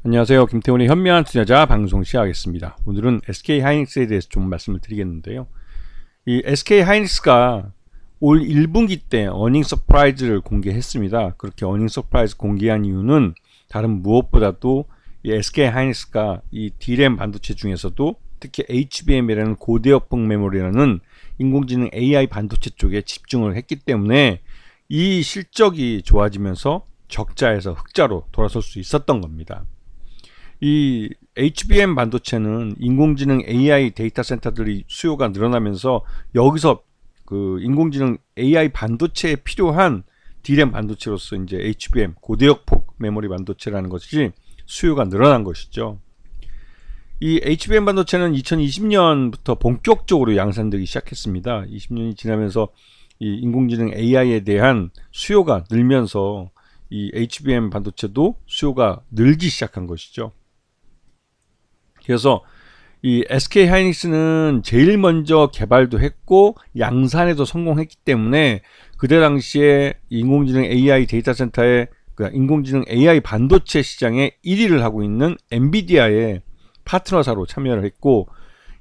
안녕하세요. 김태훈의 현명한 투자자 방송 시작하겠습니다. 오늘은 SK하이닉스에 대해서 좀 말씀을 드리겠는데요. 이 SK하이닉스가 올 1분기 때 어닝 서프라이즈를 공개했습니다. 그렇게 어닝 서프라이즈 공개한 이유는 다른 무엇보다도 이 SK하이닉스가 이 D램 반도체 중에서도 특히 HBM이라는 고대역폭 메모리라는 인공지능 AI 반도체 쪽에 집중을 했기 때문에 이 실적이 좋아지면서 적자에서 흑자로 돌아설 수 있었던 겁니다. 이 HBM 반도체는 인공지능 AI 데이터 센터들이 수요가 늘어나면서 여기서 그 인공지능 AI 반도체에 필요한 D램 반도체로서 이제 HBM 고대역폭 메모리 반도체라는 것이 수요가 늘어난 것이죠. 이 HBM 반도체는 2020년부터 본격적으로 양산되기 시작했습니다. 20년이 지나면서 이 인공지능 AI에 대한 수요가 늘면서 이 HBM 반도체도 수요가 늘기 시작한 것이죠. 그래서 이 SK하이닉스는 제일 먼저 개발도 했고 양산에도 성공했기 때문에 그때 당시에 인공지능 AI 데이터 센터의 인공지능 AI 반도체 시장에 1위를 하고 있는 엔비디아의 파트너사로 참여를 했고,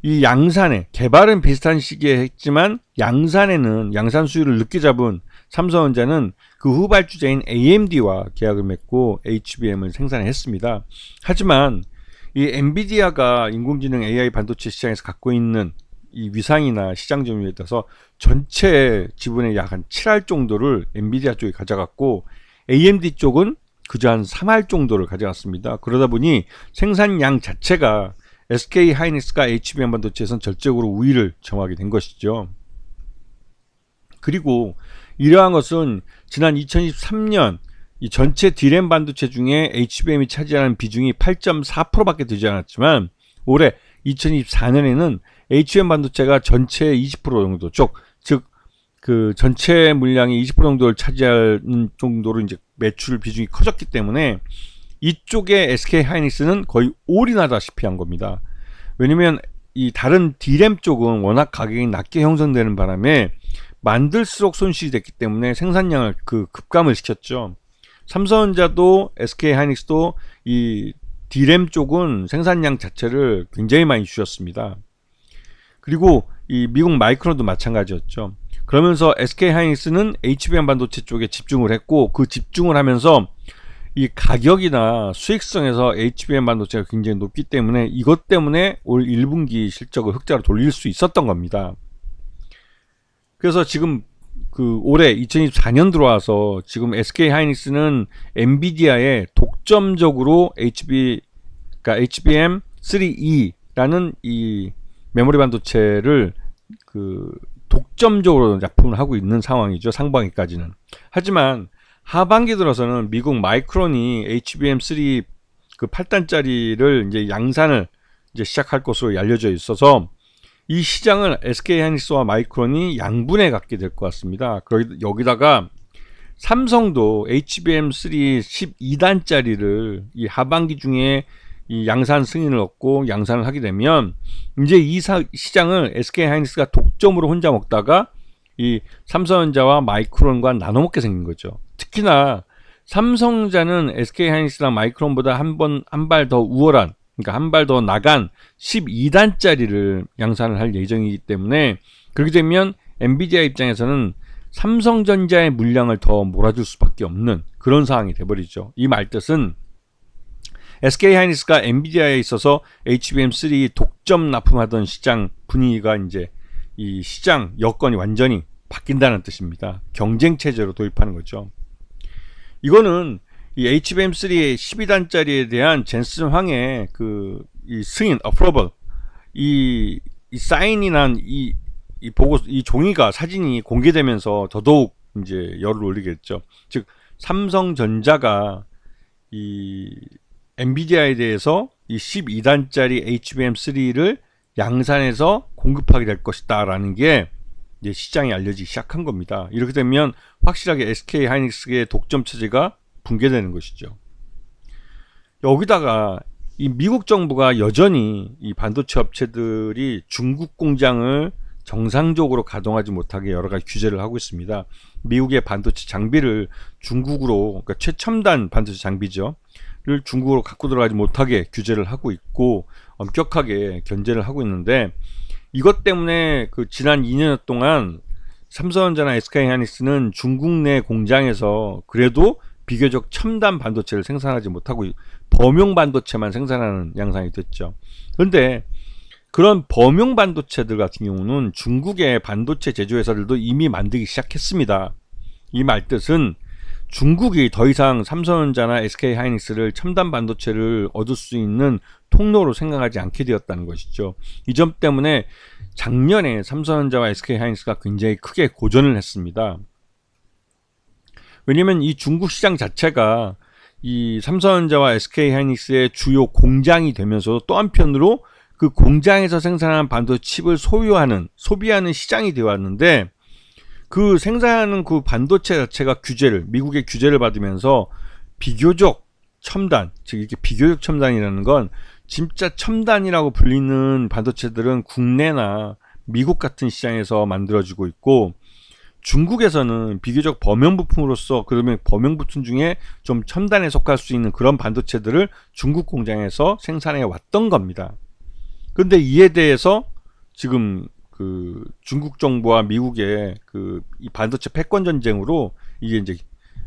이 양산에 개발은 비슷한 시기에 했지만 양산에는 양산 수율을 늦게 잡은 삼성전자는 그 후발주자인 AMD와 계약을 맺고 HBM을 생산했습니다. 하지만 이 엔비디아가 인공지능 AI 반도체 시장에서 갖고 있는 이 위상이나 시장 점유율에 따라서 전체 지분의 약 한 7할 정도를 엔비디아 쪽이 가져갔고 AMD 쪽은 그저 한 3할 정도를 가져갔습니다. 그러다 보니 생산량 자체가 SK하이닉스가 HBM 반도체에서는 절대적으로 우위를 점하게 된 것이죠. 그리고 이러한 것은 지난 2023년 이 전체 D램 반도체 중에 HBM이 차지하는 비중이 8.4%밖에 되지 않았지만 올해 2024년에는 HBM 반도체가 전체의 20% 정도 즉 그 전체 물량의 20% 정도를 차지하는 정도로 이제 매출 비중이 커졌기 때문에 이쪽에 SK하이닉스는 거의 올인하다시피 한 겁니다. 왜냐면 이 다른 D램 쪽은 워낙 가격이 낮게 형성되는 바람에 만들수록 손실이 됐기 때문에 생산량을 급감을 시켰죠. 삼성전자도 SK하이닉스도 이 D램 쪽은 생산량 자체를 굉장히 많이 줄였습니다. 그리고 이 미국 마이크론도 마찬가지였죠. 그러면서 SK하이닉스는 HBM 반도체 쪽에 집중을 했고 그 집중을 하면서 이 가격이나 수익성에서 HBM 반도체가 굉장히 높기 때문에 이것 때문에 올 1분기 실적을 흑자로 돌릴 수 있었던 겁니다. 그래서 지금 그 올해 2024년 들어와서 지금 SK하이닉스는 엔비디아에 독점적으로 그러니까 HBM3E라는 이 메모리 반도체를 독점적으로 납품을 하고 있는 상황이죠. 상반기까지는. 하지만 하반기 들어서는 미국 마이크론이 HBM3 그 8단짜리를 이제 양산을 이제 시작할 것으로 알려져 있어서 이 시장을 SK하이닉스와 마이크론이 양분해 갖게 될 것 같습니다. 여기다가 삼성도 HBM3 12단짜리를 이 하반기 중에 이 양산 승인을 얻고 양산을 하게 되면 이제 이 시장을 SK하이닉스가 독점으로 혼자 먹다가 이 삼성전자와 마이크론과 나눠 먹게 생긴 거죠. 특히나 삼성전자는 SK하이닉스랑 마이크론보다 한 발 더 우월한, 그러니까 한 발 더 나간 12단짜리를 양산을 할 예정이기 때문에 그렇게 되면 엔비디아 입장에서는 삼성전자의 물량을 더 몰아줄 수밖에 없는 그런 상황이 돼버리죠. 이 말뜻은 SK하이닉스가 엔비디아에 있어서 HBM3 독점 납품하던 시장 분위기가 이제 이 시장 여건이 완전히 바뀐다는 뜻입니다. 경쟁 체제로 도입하는 거죠. 이거는 이 HBM3 12단짜리에 대한 젠슨 황의 이 승인, approval, 이 사인이 난 이 종이가 사진이 공개되면서 더더욱 이제 열을 올리겠죠. 즉 삼성전자가 이 엔비디아에 대해서 이 12단짜리 HBM3를 양산해서 공급하게 될 것이다 라는 게 이제 시장에 알려지기 시작한 겁니다. 이렇게 되면 확실하게 SK하이닉스의 독점 체제가 붕괴되는 것이죠. 여기다가 이 미국 정부가 여전히 이 반도체 업체들이 중국 공장을 정상적으로 가동하지 못하게 여러 가지 규제를 하고 있습니다. 미국의 반도체 장비를 중국으로, 그러니까 최첨단 반도체 장비죠, 중국으로 갖고 들어가지 못하게 규제를 하고 있고 엄격하게 견제를 하고 있는데, 이것 때문에 그 지난 2년 동안 삼성전자나 SK하이닉스는 중국 내 공장에서 그래도 비교적 첨단 반도체를 생산하지 못하고 범용 반도체만 생산하는 양상이 됐죠. 그런데 그런 범용 반도체들 같은 경우는 중국의 반도체 제조회사들도 이미 만들기 시작했습니다. 이 말뜻은 중국이 더 이상 삼성전자나 SK하이닉스를 첨단 반도체를 얻을 수 있는 통로로 생각하지 않게 되었다는 것이죠. 이 점 때문에 작년에 삼성전자와 SK하이닉스가 굉장히 크게 고전을 했습니다. 왜냐면 이 중국 시장 자체가 이 삼성전자와 SK하이닉스의 주요 공장이 되면서 또 한편으로 그 공장에서 생산하는 반도체 칩을 소비하는 시장이 되어 왔는데, 그 생산하는 그 반도체 자체가 미국의 규제를 받으면서 비교적 첨단, 즉 이렇게 비교적 첨단이라는 건 진짜 첨단이라고 불리는 반도체들은 국내나 미국 같은 시장에서 만들어지고 있고, 중국에서는 비교적 범용 부품으로서, 그러면 범용 부품 중에 좀 첨단에 속할 수 있는 그런 반도체들을 중국 공장에서 생산해 왔던 겁니다. 근데 이에 대해서 지금 그 중국 정부와 미국의 그 이 반도체 패권 전쟁으로 이게 이제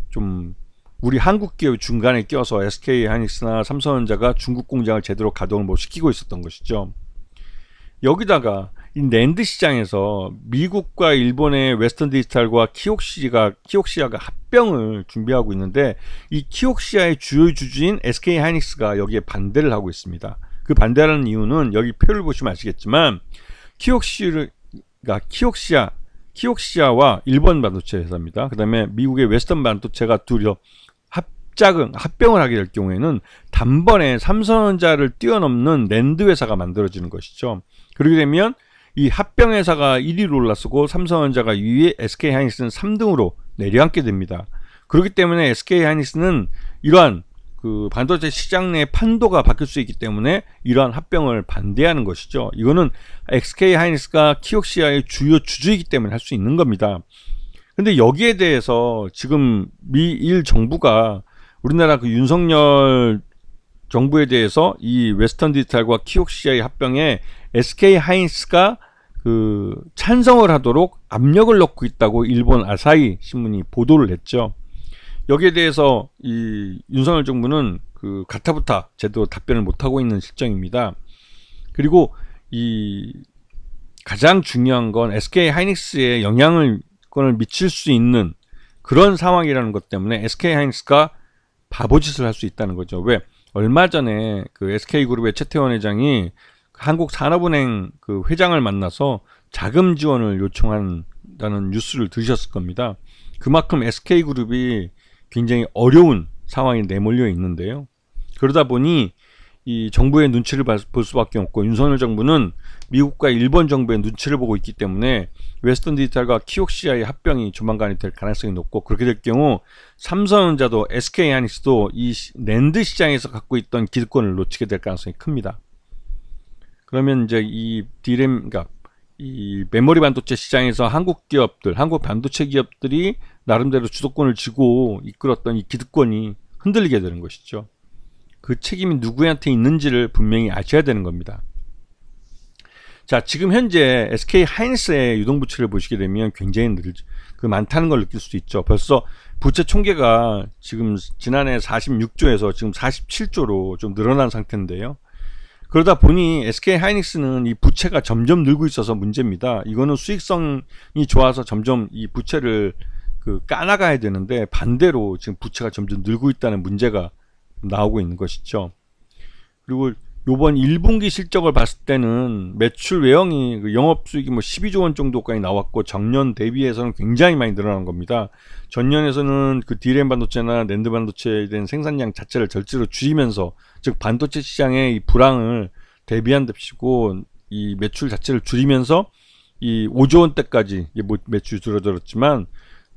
좀 우리 한국 기업 중간에 껴서 SK하이닉스나 삼성전자가 중국 공장을 제대로 가동을 못 시키고 있었던 것이죠. 여기다가 이 낸드 시장에서 미국과 일본의 웨스턴 디지털과 키옥시아가 합병을 준비하고 있는데, 이 키옥시아의 주요 주주인 SK하이닉스가 여기에 반대를 하고 있습니다. 그 반대하는 이유는 여기 표를 보시면 아시겠지만, 키옥시아와 일본 반도체 회사입니다. 그 다음에 미국의 웨스턴 반도체가 둘이 합병을 하게 될 경우에는 단번에 삼성전자를 뛰어넘는 낸드 회사가 만들어지는 것이죠. 그렇게 되면 이 합병 회사가 1위로 올라서고 삼성전자가 2위, SK하이닉스는 3등으로 내려앉게 됩니다. 그렇기 때문에 SK하이닉스는 이러한 그 반도체 시장 내 판도가 바뀔 수 있기 때문에 이러한 합병을 반대하는 것이죠. 이거는 SK하이닉스가 키옥시아의 주요 주주이기 때문에 할 수 있는 겁니다. 근데 여기에 대해서 지금 미일 정부가 우리나라 그 윤석열 정부에 대해서 이 웨스턴 디지털과 키옥시아의 합병에 SK하이닉스가 그 찬성을 하도록 압력을 넣고 있다고 일본 아사히 신문이 보도를 했죠. 여기에 대해서 이 윤석열 정부는 그 가타부타 제대로 답변을 못하고 있는 실정입니다. 그리고 이 가장 중요한 건 SK하이닉스에 영향을 미칠 수 있는 그런 상황이라는 것 때문에 SK하이닉스가 바보짓을 할 수 있다는 거죠. 왜? 얼마 전에 그 SK그룹의 최태원 회장이 한국산업은행 그 회장을 만나서 자금 지원을 요청한다는 뉴스를 들으셨을 겁니다. 그만큼 SK그룹이 굉장히 어려운 상황에 내몰려 있는데요. 그러다 보니 이 정부의 눈치를 볼 수밖에 없고, 윤석열 정부는 미국과 일본 정부의 눈치를 보고 있기 때문에 웨스턴 디지털과 키옥시아의 합병이 조만간에 될 가능성이 높고, 그렇게 될 경우 삼성전자도 SK하이닉스도 이 낸드 시장에서 갖고 있던 기득권을 놓치게 될 가능성이 큽니다. 그러면 이제 이 그러니까 이 메모리 반도체 시장에서 한국 반도체 기업들이 나름대로 주도권을 쥐고 이끌었던 이 기득권이 흔들리게 되는 것이죠. 그 책임이 누구한테 있는지를 분명히 아셔야 되는 겁니다. 자, 지금 현재 SK하이닉스의 유동부채를 보시게 되면 굉장히 많다는 걸 느낄 수 있죠. 벌써 부채 총계가 지금 지난해 46조에서 지금 47조로 좀 늘어난 상태인데요. 그러다 보니 SK하이닉스는 이 부채가 점점 늘고 있어서 문제입니다. 이거는 수익성이 좋아서 점점 이 부채를 까나가야 되는데, 반대로 지금 부채가 점점 늘고 있다는 문제가 나오고 있는 것이죠. 그리고 요번 1분기 실적을 봤을 때는 매출 외형이 영업수익이 12조 원 정도까지 나왔고, 전년 대비해서는 굉장히 많이 늘어난 겁니다. 전년에서는 그 D램 반도체나 낸드 반도체에 대한 생산량 자체를 절제로 줄이면서, 즉 반도체 시장의 이 불황을 대비한답시고 이 매출 자체를 줄이면서 이 5조 원대까지 매출이 줄어들었지만,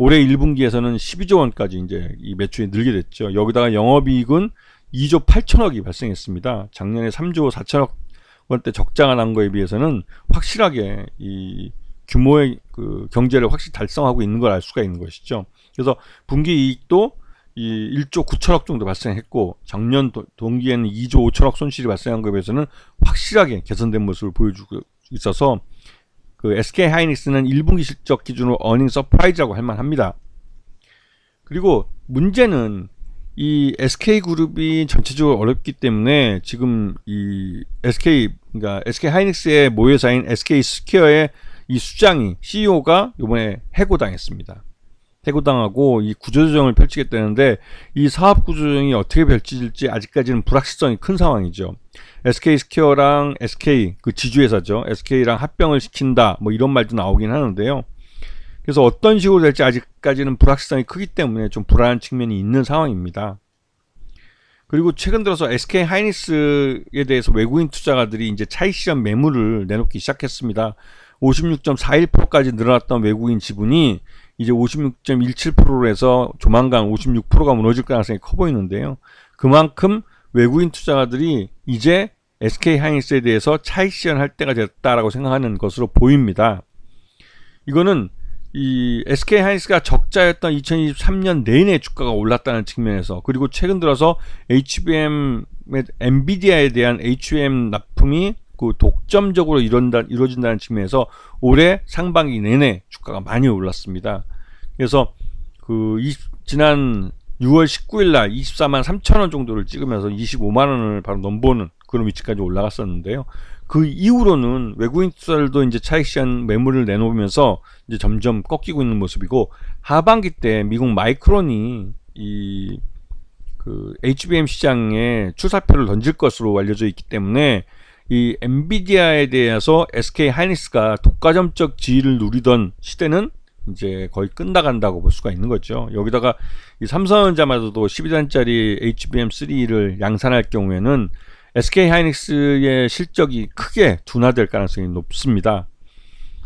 올해 1분기에서는 12조 원까지 이제 이 매출이 늘게 됐죠. 여기다가 영업이익은 2조 8천억이 발생했습니다. 작년에 3조 4천억 원대 적자가 난 거에 비해서는 확실하게 이 규모의 그 경제를 확실히 달성하고 있는 걸 알 수가 있는 것이죠. 그래서 분기 이익도 이 1조 9천억 정도 발생했고 작년 동기에는 2조 5천억 손실이 발생한 것에 비해서는 확실하게 개선된 모습을 보여주고 있어서 그 SK 하이닉스는 1분기 실적 기준으로 어닝 서프라이즈라고 할 만합니다. 그리고 문제는 이 SK그룹이 전체적으로 어렵기 때문에 지금 이 그러니까 SK 하이닉스의 모회사인 SK 스퀘어의 이 수장이 CEO가 이번에 해고당했습니다. 해고당하고 이 구조조정을 펼치겠다는데 이 사업 구조조정이 어떻게 펼쳐질지 아직까지는 불확실성이 큰 상황이죠. SK 스퀘어랑 SK 그 지주회사죠. SK랑 합병을 시킨다 뭐 이런 말도 나오긴 하는데요. 그래서 어떤 식으로 될지 아직까지는 불확실성이 크기 때문에 좀 불안한 측면이 있는 상황입니다. 그리고 최근 들어서 SK 하이닉스에 대해서 외국인 투자가들이 이제 차익 실현 매물을 내놓기 시작했습니다. 56.41%까지 늘어났던 외국인 지분이 이제 56.17%로 해서 조만간 56%가 무너질 가능성이 커 보이는데요. 그만큼 외국인 투자가들이 이제 SK 하이닉스에 대해서 차익 실현할 때가 됐다라고 생각하는 것으로 보입니다. 이거는 이 SK 하이닉스가 적자였던 2023년 내내 주가가 올랐다는 측면에서, 그리고 최근 들어서 엔비디아에 대한 HBM 납품이 그 독점적으로 이루어진다는 측면에서 올해 상반기 내내 주가가 많이 올랐습니다. 그래서 지난 6월 19일 날 24만 3천 원 정도를 찍으면서 25만 원을 바로 넘보는 그런 위치까지 올라갔었는데요. 그 이후로는 외국인 투자들도 이제 차익 실현 매물을 내놓으면서 이제 점점 꺾이고 있는 모습이고, 하반기 때 미국 마이크론이 그 HBM 시장에 출사표를 던질 것으로 알려져 있기 때문에 이 엔비디아에 대해서 SK 하이닉스가 독과점적 지위를 누리던 시대는 이제 거의 끝나간다고 볼 수가 있는 거죠. 여기다가 이 삼성전자마저도 12단짜리 HBM3를 양산할 경우에는 SK 하이닉스의 실적이 크게 둔화될 가능성이 높습니다.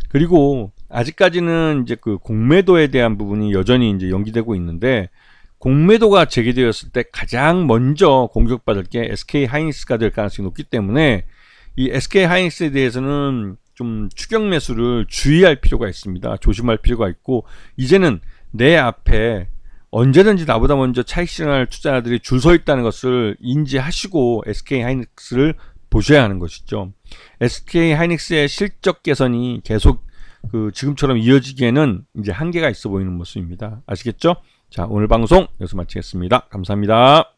그리고 아직까지는 이제 그 공매도에 대한 부분이 여전히 이제 연기되고 있는데, 공매도가 재개되었을 때 가장 먼저 공격받을 게 SK 하이닉스가 될 가능성이 높기 때문에 이 SK 하이닉스에 대해서는 좀 추격 매수를 주의할 필요가 있습니다. 조심할 필요가 있고, 이제는 내 앞에 언제든지 나보다 먼저 차익 실현할 투자자들이 줄 서 있다는 것을 인지하시고 SK 하이닉스를 보셔야 하는 것이죠. SK 하이닉스의 실적 개선이 계속 지금처럼 이어지기에는 이제 한계가 있어 보이는 모습입니다. 아시겠죠? 자, 오늘 방송 여기서 마치겠습니다. 감사합니다.